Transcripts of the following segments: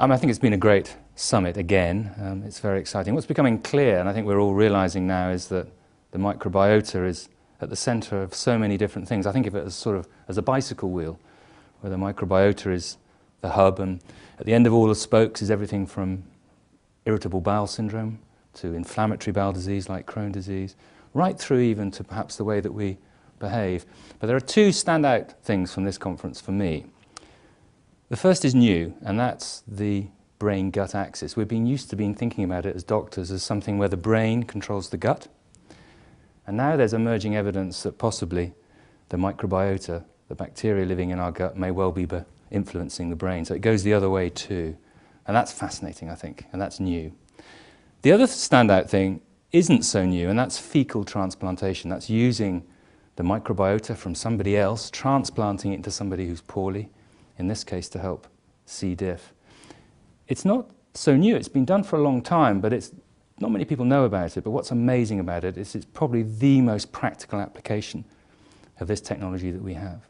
I think it's been a great summit again. It's very exciting. What's becoming clear, and I think we're all realizing now, is that the microbiota is at the center of so many different things. I think of it as sort of as a bicycle wheel, where the microbiota is the hub, and at the end of all the spokes is everything from irritable bowel syndrome to inflammatory bowel disease like Crohn's disease, right through even to perhaps the way that we behave. But there are two standout things from this conference for me. The first is new, and that's the brain-gut axis. We've been used to thinking about it as doctors as something where the brain controls the gut. And now there's emerging evidence that possibly the microbiota, the bacteria living in our gut, may well be influencing the brain. So it goes the other way too. And that's fascinating, I think, and that's new. The other standout thing isn't so new, and that's fecal transplantation. That's using the microbiota from somebody else, transplanting it into somebody who's poorly, in this case to help C. diff. It's not so new. It's been done for a long time, but not many people know about it. But what's amazing about it is it's probably the most practical application of this technology that we have.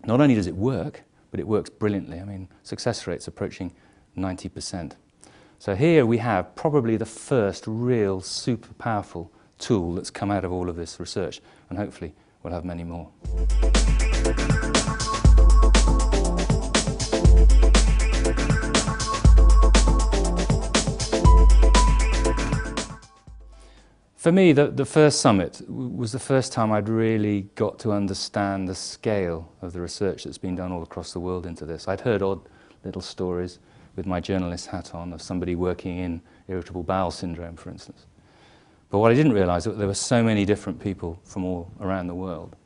Not only does it work, but it works brilliantly. I mean, success rates approaching 90%. So here we have probably the first real super powerful tool that's come out of all of this research, and hopefully we'll have many more. For me, the first summit was the first time I'd really got to understand the scale of the research that's been done all across the world into this. I'd heard odd little stories with my journalist hat on of somebody working in irritable bowel syndrome, for instance. But what I didn't realize was that there were so many different people from all around the world.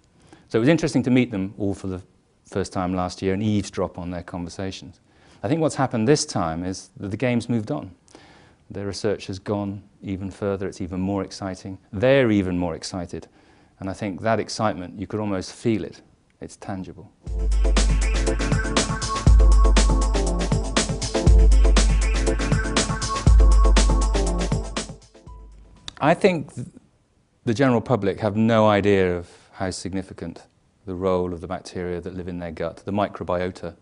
So it was interesting to meet them all for the first time last year and eavesdrop on their conversations. I think what's happened this time is that the game's moved on. Their research has gone even further, it's even more exciting. They're even more excited. And I think that excitement, you could almost feel it. It's tangible. I think the general public have no idea of how significant the role of the bacteria that live in their gut, the microbiota,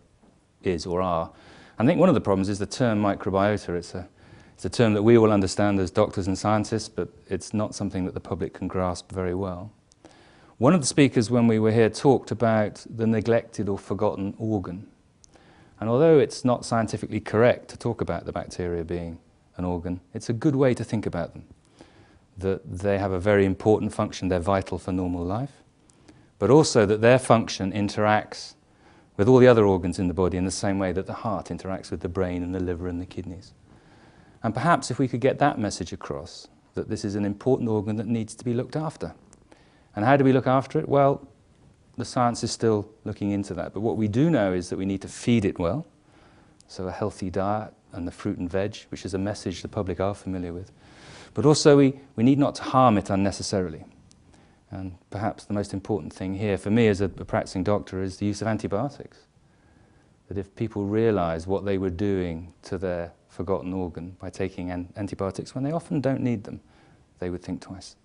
is or are. I think one of the problems is the term microbiota. It's a term that we all understand as doctors and scientists, but it's not something that the public can grasp very well. One of the speakers when we were here talked about the neglected or forgotten organ. And although it's not scientifically correct to talk about the bacteria being an organ, it's a good way to think about them. That they have a very important function, they're vital for normal life, but also that their function interacts with all the other organs in the body in the same way that the heart interacts with the brain and the liver and the kidneys. And perhaps if we could get that message across, that this is an important organ that needs to be looked after. And how do we look after it? Well, the science is still looking into that. But what we do know is that we need to feed it well, so a healthy diet and the fruit and veg, which is a message the public are familiar with. But also we need not to harm it unnecessarily. And perhaps the most important thing here for me as a practicing doctor is the use of antibiotics. That if people realize what they were doing to their forgotten organ by taking antibiotics when they often don't need them, they would think twice.